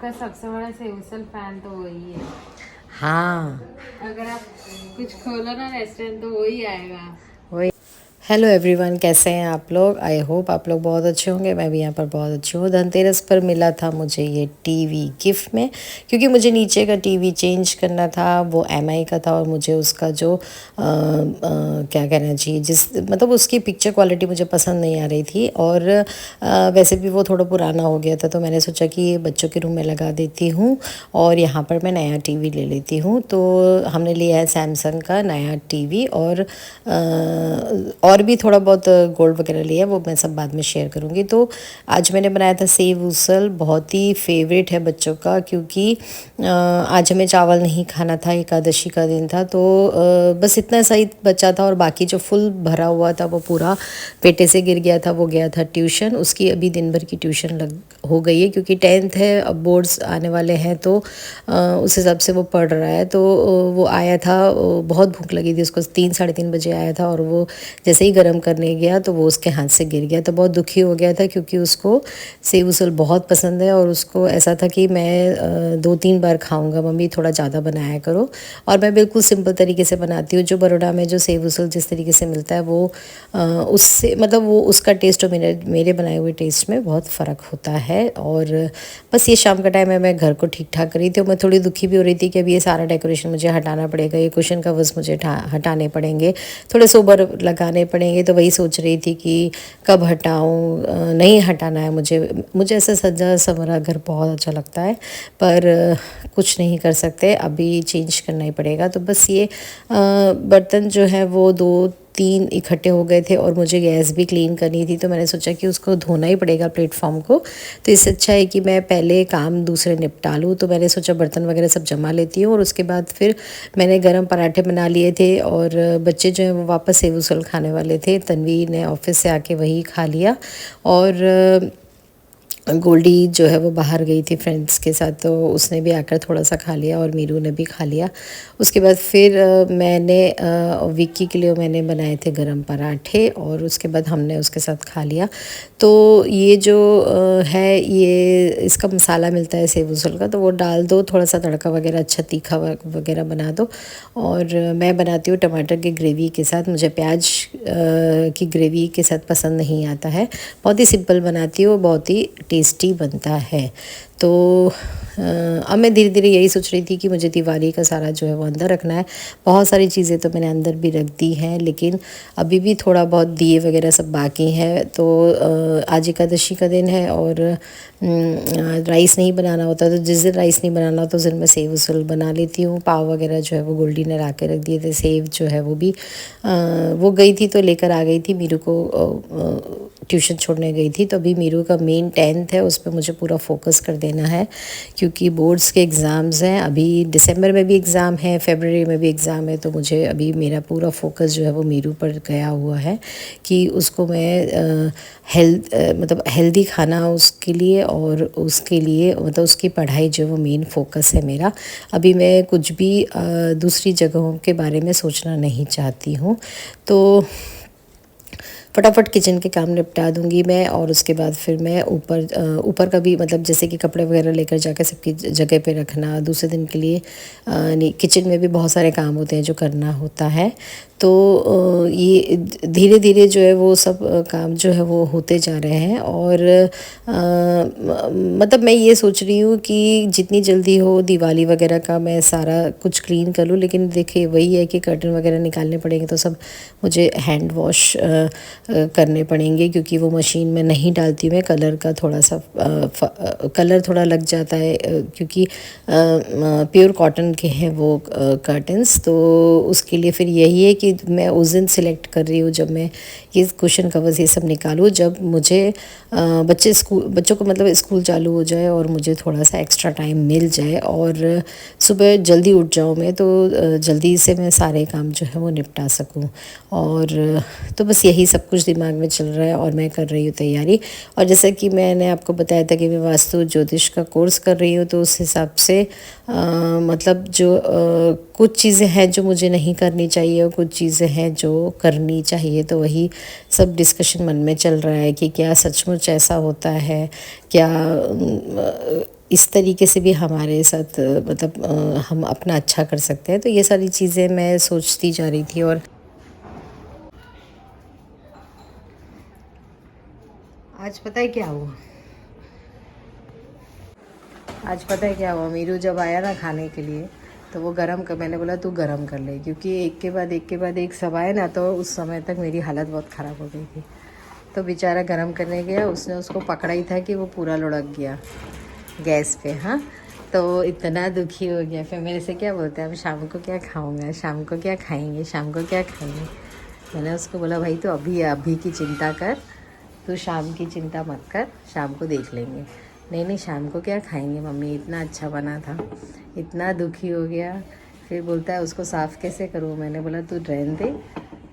का सबसे बड़ा सेवसल फैन तो वही है। हाँ, अगर आप कुछ खोलो ना रेस्टोरेंट तो वही आएगा। वही। हेलो एवरीवन, कैसे हैं आप लोग? आई होप आप लोग बहुत अच्छे होंगे। मैं भी यहाँ पर बहुत अच्छी हूँ। धनतेरस पर मिला था मुझे ये टीवी गिफ्ट में, क्योंकि मुझे नीचे का टीवी चेंज करना था। वो एमआई का था और मुझे उसका जो क्या कहना चाहिए, जिस मतलब उसकी पिक्चर क्वालिटी मुझे पसंद नहीं आ रही थी। और वैसे भी वो थोड़ा पुराना हो गया था, तो मैंने सोचा कि ये बच्चों के रूम में लगा देती हूँ और यहाँ पर मैं नया टीवी ले लेती हूँ। तो हमने लिया है सैमसंग का नया टीवी, और भी थोड़ा बहुत गोल्ड वगैरह लिया, वो मैं सब बाद में शेयर करूँगी। तो आज मैंने बनाया था सेव उसल, बहुत ही फेवरेट है बच्चों का, क्योंकि आज हमें चावल नहीं खाना था, एकादशी का दिन था। तो बस इतना सही बचा था और बाकी जो फुल भरा हुआ था वो पूरा पेटे से गिर गया था। वो गया था ट्यूशन, उसकी अभी दिन भर की ट्यूशन लग हो गई है, क्योंकि 10th है, अब बोर्ड्स आने वाले हैं। तो उस हिसाब से वो पढ़ रहा है। तो वो आया था, बहुत भूख लगी थी उसको, 3 साढ़े 3 बजे आया था और वो जैसे ही गर्म करने गया तो वो उसके हाथ से गिर गया। तो बहुत दुखी हो गया था, क्योंकि उसको सेव उसल बहुत पसंद है और उसको ऐसा था कि मैं 2-3 बार खाऊंगा, मम्मी थोड़ा ज़्यादा बनाया करो। और मैं बिल्कुल सिंपल तरीके से बनाती हूँ। जो बड़ौदा में जो सेव उसल जिस तरीके से मिलता है, वो उससे मतलब वो उसका टेस्ट और मेरे बनाए हुए टेस्ट में बहुत फ़र्क होता है। और बस ये शाम का टाइम है, मैं घर को ठीक ठाक करी थी और मैं थोड़ी दुखी भी हो रही थी कि अभी ये सारा डेकोरेशन मुझे हटाना पड़ेगा, ये कुशन कवर्स मुझे हटाने पड़ेंगे, थोड़े सोबर लगाने पड़ेंगे। तो वही सोच रही थी कि कब हटाऊं। नहीं हटाना है मुझे ऐसा सजा संवरा घर बहुत अच्छा लगता है, पर कुछ नहीं कर सकते, अभी चेंज करना ही पड़ेगा। तो बस ये बर्तन जो है वो 2-3 इकट्ठे हो गए थे और मुझे गैस भी क्लीन करनी थी। तो मैंने सोचा कि उसको धोना ही पड़ेगा प्लेटफॉर्म को, तो इससे अच्छा है कि मैं पहले काम दूसरे निपटा लूँ। तो मैंने सोचा बर्तन वगैरह सब जमा लेती हूँ और उसके बाद फिर मैंने गरम पराठे बना लिए थे। और बच्चे जो हैं वो वापस सेव उसल खाने वाले थे, तन्वी ने ऑफिस से आके वही खा लिया। और गोल्डी जो है वो बाहर गई थी फ्रेंड्स के साथ, तो उसने भी आकर थोड़ा सा खा लिया और मीरू ने भी खा लिया। उसके बाद फिर मैंने विक्की के लिए मैंने बनाए थे गरम पराठे और उसके बाद हमने उसके साथ खा लिया। तो ये जो है, ये इसका मसाला मिलता है सेव उसल का, तो वो डाल दो, थोड़ा सा तड़का वगैरह अच्छा तीखा वगैरह बना दो। और मैं बनाती हूँ टमाटर की ग्रेवी के साथ, मुझे प्याज की ग्रेवी के साथ पसंद नहीं आता है। बहुत ही सिंपल बनाती हूँ, बहुत ही टेस्टी बनता है। तो अब मैं धीरे धीरे यही सोच रही थी कि मुझे दिवाली का सारा जो है वो अंदर रखना है। बहुत सारी चीज़ें तो मैंने अंदर भी रख दी हैं, लेकिन अभी भी थोड़ा बहुत दिए वगैरह सब बाकी हैं। तो आज एकादशी का दिन है और राइस नहीं बनाना होता, तो जिस दिन राइस नहीं बनाना होता उस दिन मैं सेव उसल बना लेती हूँ। पाव वगैरह जो है वो गोल्डी ने ला के रख दिए थे। सेव जो है वो भी वो गई थी तो लेकर आ गई थी, मीरू को ट्यूशन छोड़ने गई थी। तो अभी मीरू का मेन 10th है, उस पर मुझे पूरा फोकस कर देना है, क्योंकि बोर्ड्स के एग्ज़ाम्स हैं। अभी दिसंबर में भी एग्ज़ाम है, फरवरी में भी एग्ज़ाम है। तो मुझे अभी मेरा पूरा फोकस जो है वो मीरू पर गया हुआ है कि उसको मैं मतलब हेल्दी खाना उसके लिए, और उसके लिए मतलब उसकी पढ़ाई जो वो मेन फोकस है मेरा। अभी मैं कुछ भी दूसरी जगहों के बारे में सोचना नहीं चाहती हूँ। तो फटाफट किचन के काम निपटा दूंगी मैं, और उसके बाद फिर मैं ऊपर का भी, मतलब जैसे कि कपड़े वगैरह लेकर जाकर सबकी जगह पे रखना, दूसरे दिन के लिए नहीं, किचन में भी बहुत सारे काम होते हैं जो करना होता है। तो ये धीरे धीरे जो है वो सब काम जो है वो होते जा रहे हैं। और मतलब मैं ये सोच रही हूँ कि जितनी जल्दी हो दिवाली वगैरह का मैं सारा कुछ क्लीन कर लूँ। लेकिन देखिए वही है कि कर्टन वगैरह निकालने पड़ेंगे, तो सब मुझे हैंड वॉश करने पड़ेंगे, क्योंकि वो मशीन में नहीं डालती हूँ मैं। कलर का थोड़ा सा कलर थोड़ा लग जाता है, क्योंकि प्योर कॉटन के हैं वो कर्टन्स। तो उसके लिए फिर यही है कि मैं उस दिन सिलेक्ट कर रही हूँ जब मैं ये कुशन कवर्स ये सब निकालूँ, जब मुझे बच्चों को मतलब स्कूल चालू हो जाए और मुझे थोड़ा सा एक्स्ट्रा टाइम मिल जाए और सुबह जल्दी उठ जाऊँ मैं, तो जल्दी से मैं सारे काम जो है वो निपटा सकूँ। और तो बस यही सब कुछ दिमाग में चल रहा है और मैं कर रही हूँ तैयारी। और जैसा कि मैंने आपको बताया था कि मैं वास्तु ज्योतिष का कोर्स कर रही हूँ, तो उस हिसाब से मतलब जो कुछ चीज़ें हैं जो मुझे नहीं करनी चाहिए और कुछ चीज़ें हैं जो करनी चाहिए, तो वही सब डिस्कशन मन में चल रहा है कि क्या सचमुच ऐसा होता है, क्या इस तरीके से भी हमारे साथ मतलब हम अपना अच्छा कर सकते हैं। तो ये सारी चीज़ें मैं सोचती जा रही थी। और आज पता है क्या हुआ, मीरू जब आया ना खाने के लिए, तो वो गरम कर, मैंने बोला तू गरम कर ले, क्योंकि एक के बाद एक सब आए ना, तो उस समय तक मेरी हालत बहुत ख़राब हो गई थी। तो बेचारा गरम करने गया, उसने उसको पकड़ा ही था कि वो पूरा लुढ़क गया गैस पे। हाँ, तो इतना दुखी हो गया। फिर मेरे से क्या बोलते हैं, अब शाम को क्या खाऊंगा, शाम को क्या खाएंगे, शाम को क्या खाएंगे। मैंने उसको बोला भाई तो अभी की चिंता कर, तू शाम की चिंता मत कर, शाम को देख लेंगे। नहीं शाम को क्या खाएंगे मम्मी, इतना अच्छा बना था। इतना दुखी हो गया। फिर बोलता है उसको साफ़ कैसे करूँ। मैंने बोला तू रहने दे,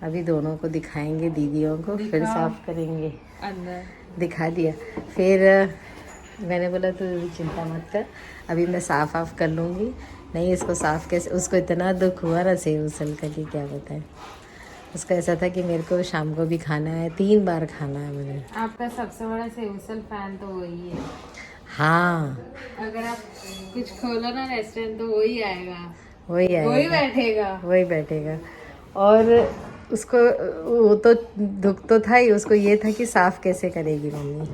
अभी दोनों को दिखाएंगे, दीदियों को, फिर साफ़ करेंगे। अंदर दिखा दिया। फिर मैंने बोला तू चिंता मत कर, अभी मैं साफ़ कर लूँगी। नहीं इसको साफ़ कैसे, उसको इतना दुख हुआ ना सेव उसल का कि क्या बताएं। उसका ऐसा था कि मेरे को शाम को भी खाना है, 3 बार खाना है मुझे। आपका सबसे बड़ा सेवसल फैन तो वही है। हाँ, अगर आप कुछ खोलो ना रेस्टोरेंट तो वही आएगा, वही वही बैठेगा। वही बैठेगा। और उसको वो तो दुख तो था ही, उसको ये था कि साफ़ कैसे करेगी मम्मी।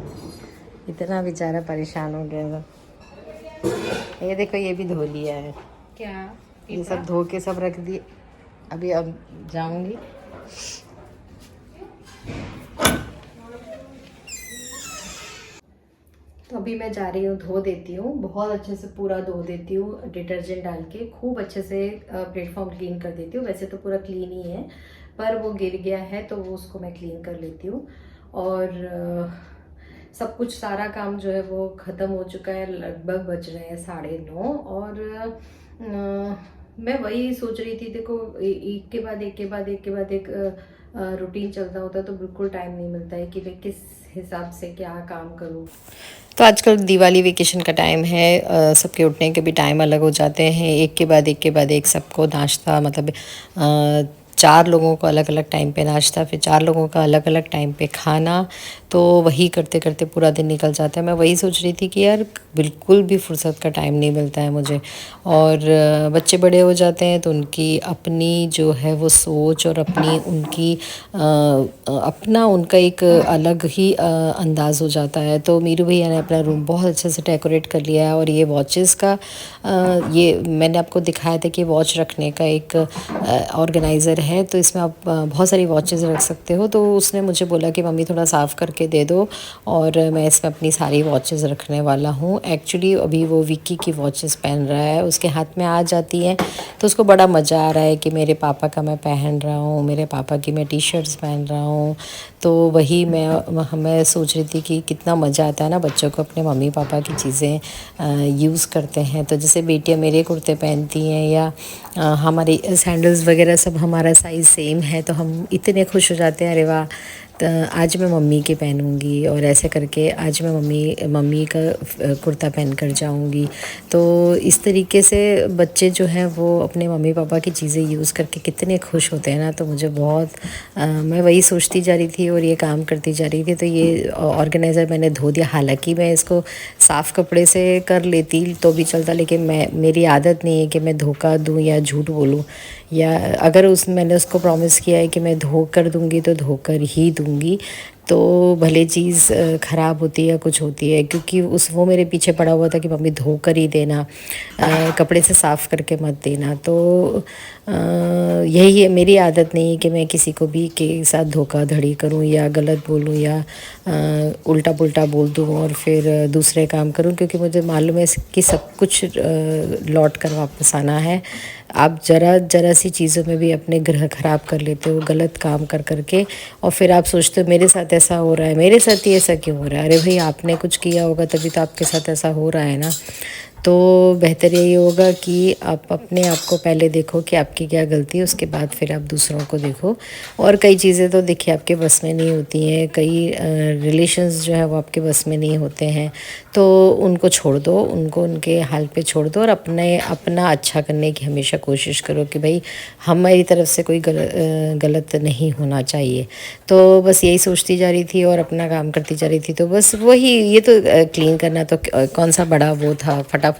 इतना बेचारा परेशान हो गया था। ये देखो ये भी धो लिया है, क्या ये सब धो के सब रख दिए। अभी अब जाऊंगी। तो अभी मैं जा रही हूँ, धो देती हूँ, बहुत अच्छे से पूरा धो देती हूँ, डिटर्जेंट डाल के खूब अच्छे से प्लेटफॉर्म क्लीन कर देती हूँ। वैसे तो पूरा क्लीन ही है, पर वो गिर गया है तो वो उसको मैं क्लीन कर लेती हूँ। और सब कुछ सारा काम जो है वो ख़त्म हो चुका है। लगभग बज रहे हैं 9:30। और मैं वही सोच रही थी, देखो एक के बाद एक रूटीन चलता होता है तो बिल्कुल टाइम नहीं मिलता है कि मैं किस हिसाब से क्या काम करूँ। तो आजकल दिवाली वेकेशन का टाइम है, सबके उठने के भी टाइम अलग हो जाते हैं। एक के बाद एक सबको नाश्ता, मतलब 4 लोगों को अलग अलग टाइम पे नाश्ता, फिर 4 लोगों का अलग अलग टाइम पे खाना। तो वही करते करते पूरा दिन निकल जाता है। मैं वही सोच रही थी कि यार बिल्कुल भी फुर्सत का टाइम नहीं मिलता है मुझे। और बच्चे बड़े हो जाते हैं तो उनकी अपनी जो है वो सोच और अपनी उनकी अपना उनका एक अलग ही अंदाज़ हो जाता है। तो मीरू भैया ने अपना रूम बहुत अच्छे से डेकोरेट कर लिया है। और ये वॉचेस का ये मैंने आपको दिखाया था कि वॉच रखने का एक ऑर्गेनाइज़र है, तो इसमें आप बहुत सारी वॉचेस रख सकते हो। तो उसने मुझे बोला कि मम्मी थोड़ा साफ़ करके दे दो, और मैं इसमें अपनी सारी वॉचेस रखने वाला हूँ। एक्चुअली अभी वो विक्की की वॉचेस पहन रहा है, उसके हाथ में आ जाती हैं तो उसको बड़ा मज़ा आ रहा है कि मेरे पापा का मैं पहन रहा हूँ, मेरे पापा की मैं टी शर्ट्स पहन रहा हूँ। तो वही मैं सोच रही थी कि कितना मज़ा आता है ना बच्चों को अपने मम्मी पापा की चीज़ें यूज़ करते हैं। तो जैसे बेटियाँ मेरे कुर्ते पहनती हैं या हमारे सैंडल्स वगैरह सब हमारा साइज़ सेम है, तो हम इतने खुश हो जाते हैं, अरे वाह तो आज मैं मम्मी की पहनूंगी। और ऐसे करके आज मैं मम्मी का कुर्ता पहन कर जाऊंगी। तो इस तरीके से बच्चे जो हैं वो अपने मम्मी पापा की चीज़ें यूज़ करके कितने खुश होते हैं ना। तो मुझे बहुत मैं वही सोचती जा रही थी और ये काम करती जा रही थी। तो ये ऑर्गेनाइज़र मैंने धो दिया। हालांकि मैं इसको साफ़ कपड़े से कर लेती तो भी चलता, लेकिन मेरी आदत नहीं है कि मैं धोखा दूँ या झूठ बोलूँ, या अगर मैंने उसको प्रॉमिस किया है कि मैं धो कर दूँगी तो धोकर ही दूँगी। तो भले चीज़ ख़राब होती है या कुछ होती है, क्योंकि वो मेरे पीछे पड़ा हुआ था कि मम्मी धो कर ही देना, कपड़े से साफ़ करके मत देना। तो यही है, मेरी आदत नहीं है कि मैं किसी को भी के साथ धोखाधड़ी करूं या गलत बोलूं या उल्टा पुल्टा बोल दूं और फिर दूसरे काम करूं, क्योंकि मुझे मालूम है कि सब कुछ लौट कर वापस आना है। आप ज़रा सी चीज़ों में भी अपने ग्रह ख़राब कर लेते हो गलत काम कर करके, और फिर आप सोचते हो मेरे साथ ऐसा हो रहा है, मेरे साथ ही ऐसा क्यों हो रहा है। अरे भाई आपने कुछ किया होगा तभी तो आपके साथ ऐसा हो रहा है ना। तो बेहतर यही होगा कि आप अपने आप को पहले देखो कि आपकी क्या गलती है, उसके बाद फिर आप दूसरों को देखो। और कई चीज़ें तो देखिए आपके बस में नहीं होती हैं, कई रिलेशंस जो है वो आपके बस में नहीं होते हैं, तो उनको छोड़ दो, उनको उनके हाल पे छोड़ दो और अपना अच्छा करने की हमेशा कोशिश करो कि भाई हमारी तरफ से कोई गलत नहीं होना चाहिए। तो बस यही सोचती जा रही थी और अपना काम करती जा रही थी। तो बस वही, ये तो क्लीन करना तो कौन सा बड़ा वो था, फटाफट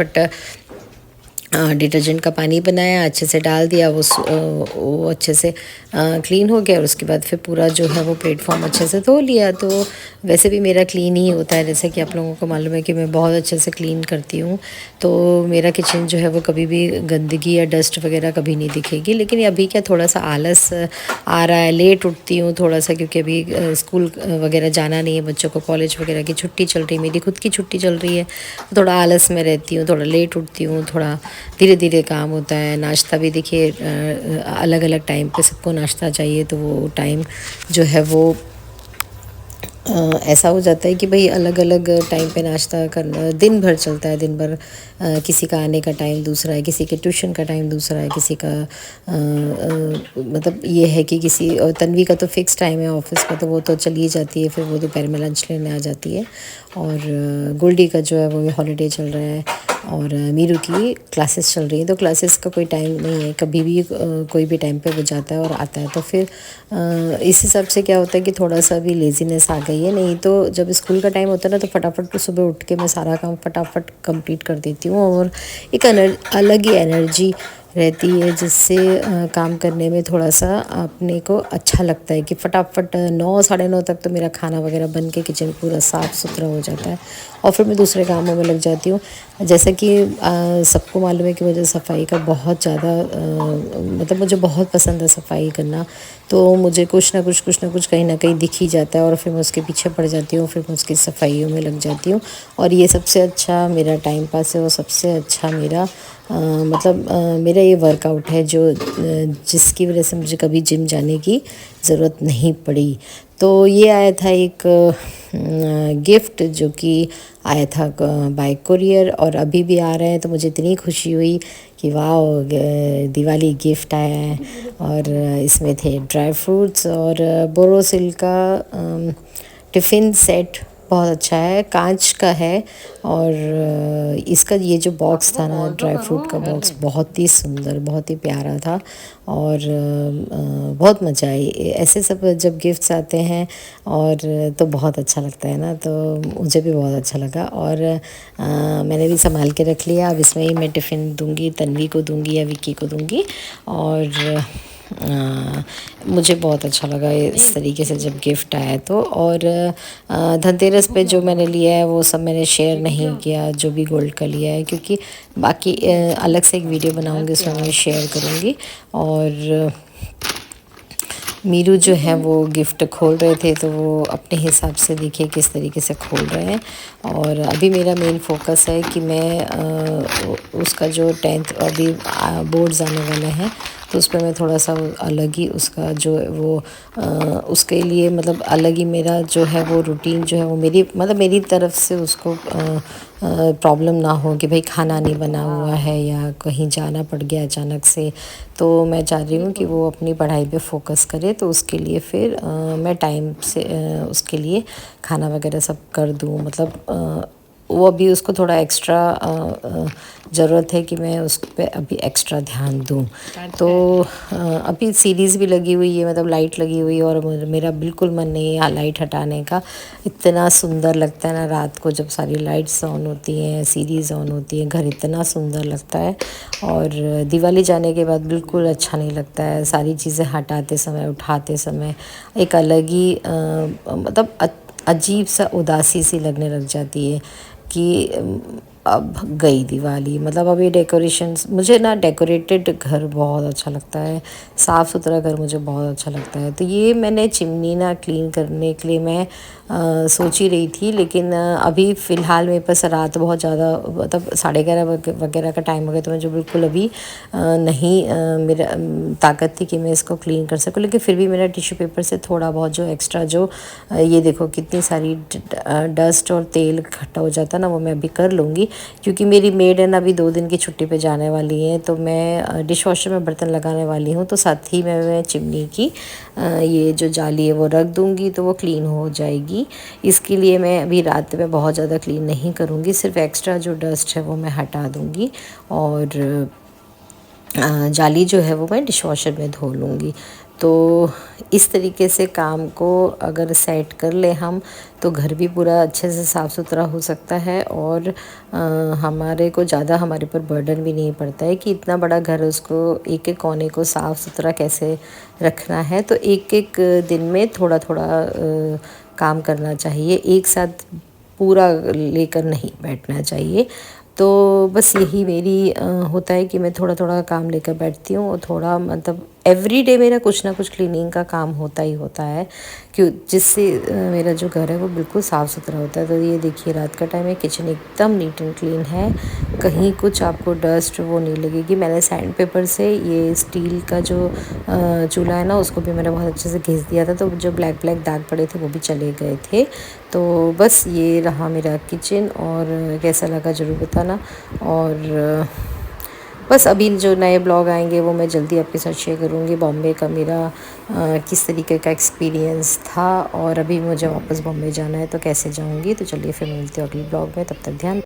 डिटर्जेंट का पानी बनाया, अच्छे से डाल दिया, वो अच्छे से क्लीन हो गया और उसके बाद फिर पूरा जो है वो प्लेटफॉर्म अच्छे से धो लिया। तो वैसे भी मेरा क्लीन ही होता है, जैसे कि आप लोगों को मालूम है कि मैं बहुत अच्छे से क्लीन करती हूँ। तो मेरा किचन जो है वो कभी भी गंदगी या डस्ट वगैरह कभी नहीं दिखेगी। लेकिन अभी क्या थोड़ा सा आलस आ रहा है, लेट उठती हूँ थोड़ा सा, क्योंकि अभी स्कूल वगैरह जाना नहीं है बच्चों को, कॉलेज वगैरह की छुट्टी चल रही है, मेरी खुद की छुट्टी चल रही है। थोड़ा आलस में रहती हूँ, थोड़ा लेट उठती हूँ, थोड़ा धीरे धीरे काम होता है। नाश्ता भी देखिए अलग अलग टाइम पे सबको नाश्ता चाहिए, तो वो टाइम जो है वो ऐसा हो जाता है कि भाई अलग अलग टाइम पे नाश्ता करना, दिन भर चलता है, दिन भर किसी का आने का टाइम दूसरा है, किसी के ट्यूशन का टाइम दूसरा है, किसी का मतलब ये है कि किसी, और तन्वी का तो फिक्स टाइम है ऑफिस का, तो वो तो चली जाती है, फिर वो दोपहर में लंच लेने आ जाती है। और गोल्डी का जो है वो हॉलीडे चल रहा है और मीरू की क्लासेस चल रही हैं। तो क्लासेस का कोई टाइम नहीं है, कभी भी कोई भी टाइम पे वो जाता है और आता है। तो फिर इस हिसाब से क्या होता है कि थोड़ा सा भी लेज़ीनेस आ गई है। नहीं तो जब स्कूल का टाइम होता है ना, तो फटाफट सुबह उठ के मैं सारा काम फटाफट कंप्लीट कर देती हूँ और एक अलग ही एनर्जी रहती है, जिससे काम करने में थोड़ा सा अपने को अच्छा लगता है कि फटाफट 9 साढ़े 9 तक तो मेरा खाना वगैरह बन के किचन पूरा साफ़ सुथरा हो जाता है और फिर मैं दूसरे कामों में लग जाती हूँ। जैसे कि सबको मालूम है कि मुझे सफाई का बहुत ज़्यादा मतलब मुझे बहुत पसंद है सफाई करना। तो मुझे कुछ ना कुछ कहीं ना कहीं दिख ही जाता है और फिर मैं उसके पीछे पड़ जाती हूँ, फिर मैं उसकी सफाइयों में लग जाती हूँ। और ये सबसे अच्छा मेरा टाइम पास है और सबसे अच्छा मेरा मतलब मेरा ये वर्कआउट है, जो जिसकी वजह से मुझे कभी जिम जाने की ज़रूरत नहीं पड़ी। तो ये आया था एक गिफ्ट जो कि आया था बाय कुरियर और अभी भी आ रहे हैं। तो मुझे इतनी खुशी हुई कि वाह, दिवाली गिफ्ट आया है। और इसमें थे ड्राई फ्रूट्स और बोरोसिल का टिफ़िन सेट, बहुत अच्छा है, कांच का है। और इसका ये जो बॉक्स था ना, ड्राई फ्रूट का बॉक्स, बहुत ही सुंदर, बहुत ही प्यारा था और बहुत मज़ा आई। ऐसे सब जब गिफ्ट्स आते हैं और तो बहुत अच्छा लगता है ना, तो मुझे भी बहुत अच्छा लगा। और मैंने भी संभाल के रख लिया। अब इसमें ही मैं टिफ़िन दूंगी, तन्वी को दूंगी या विक्की को दूंगी। और मुझे बहुत अच्छा लगा इस तरीके से जब गिफ्ट आया तो। और धनतेरस पे जो मैंने लिया है वो सब मैंने शेयर नहीं किया, जो भी गोल्ड का लिया है, क्योंकि बाकी अलग से एक वीडियो बनाऊंगी, उसमें मैं शेयर करूंगी। और मीरू जो है वो गिफ्ट खोल रहे थे, तो वो अपने हिसाब से देखिए किस तरीके से खोल रहे हैं। और अभी मेरा मेन फोकस है कि मैं उसका जो 10th अभी बोर्ड्स आने वाले हैं, तो उस पर मैं थोड़ा सा अलग ही उसका जो वो उसके लिए मतलब अलग ही मेरा जो है वो रूटीन जो है वो मेरी तरफ से उसको प्रॉब्लम ना हो कि भाई खाना नहीं बना हुआ है या कहीं जाना पड़ गया अचानक से। तो मैं चाह रही हूँ कि वो अपनी पढ़ाई पे फोकस करे, तो उसके लिए फिर मैं टाइम से उसके लिए खाना वगैरह सब कर दूँ। मतलब वो अभी उसको थोड़ा एक्स्ट्रा ज़रूरत है कि मैं उस पर अभी एक्स्ट्रा ध्यान दूँ। तो अभी सीरीज़ भी लगी हुई है, मतलब लाइट लगी हुई है, और मेरा बिल्कुल मन नहीं है लाइट हटाने का। इतना सुंदर लगता है ना रात को जब सारी लाइट्स ऑन होती हैं, सीरीज़ ऑन होती है, घर इतना सुंदर लगता है। और दिवाली जाने के बाद बिल्कुल अच्छा नहीं लगता है, सारी चीज़ें हटाते समय, उठाते समय एक अलग ही मतलब अजीब सा उदासी सी लगने लग जाती है कि अब गई दिवाली। मतलब अभी डेकोरेशंस, मुझे ना डेकोरेटेड घर बहुत अच्छा लगता है, साफ़ सुथरा घर मुझे बहुत अच्छा लगता है। तो ये मैंने चिमनी ना क्लीन करने के लिए मैं सोच ही रही थी, लेकिन अभी फ़िलहाल मेरे पास रात बहुत ज़्यादा, मतलब 11:30 वगैरह का टाइम हो गया, तो मुझे बिल्कुल अभी नहीं मेरा ताकत थी कि मैं इसको क्लीन कर सकूं। लेकिन फिर भी मेरा टिश्यू पेपर से थोड़ा बहुत जो एक्स्ट्रा जो ये देखो कितनी सारी डस्ट और तेल इकट्ठा हो जाता है ना, वो मैं अभी कर लूँगी। क्योंकि मेरी मेड है ना अभी 2 दिन की छुट्टी पे जाने वाली है, तो मैं डिश वॉशर में बर्तन लगाने वाली हूँ। तो साथ ही में मैं चिमनी की ये जो जाली है वो रख दूँगी, तो वो क्लीन हो जाएगी। इसके लिए मैं अभी रात में बहुत ज़्यादा क्लीन नहीं करूँगी, सिर्फ एक्स्ट्रा जो डस्ट है वो मैं हटा दूँगी और जाली जो है वो मैं डिश वॉशर में धो लूँगी। तो इस तरीके से काम को अगर सेट कर ले हम, तो घर भी पूरा अच्छे से साफ़ सुथरा हो सकता है और हमारे को ज़्यादा हमारे ऊपर बर्डन भी नहीं पड़ता है कि इतना बड़ा घर है, उसको एक एक कोने को साफ़ सुथरा कैसे रखना है। तो एक एक दिन में थोड़ा थोड़ा काम करना चाहिए, एक साथ पूरा लेकर नहीं बैठना चाहिए। तो बस यही मेरी होता है कि मैं थोड़ा थोड़ा काम लेकर बैठती हूँ और थोड़ा मतलब एवरीडे मेरा कुछ ना कुछ क्लीनिंग का काम होता ही होता है, क्यों जिससे मेरा जो घर है वो बिल्कुल साफ़ सुथरा होता है। तो ये देखिए रात का टाइम है, किचन एकदम नीट एंड क्लीन है, कहीं कुछ आपको डस्ट वो नहीं लगेगी। मैंने सैंड पेपर से ये स्टील का जो चूल्हा है ना उसको भी मैंने बहुत अच्छे से घिस दिया था, तो जो ब्लैक ब्लैक दाग पड़े थे वो भी चले गए थे। तो बस ये रहा मेरा किचन, और कैसा लगा ज़रूर बताना। और बस अभी जो नए ब्लॉग आएंगे वो मैं जल्दी आपके साथ शेयर करूँगी। बॉम्बे का मेरा किस तरीके का एक्सपीरियंस था, और अभी मुझे वापस बॉम्बे जाना है तो कैसे जाऊँगी। तो चलिए फिर मिलते हैं अगले ब्लॉग में, तब तक ध्यान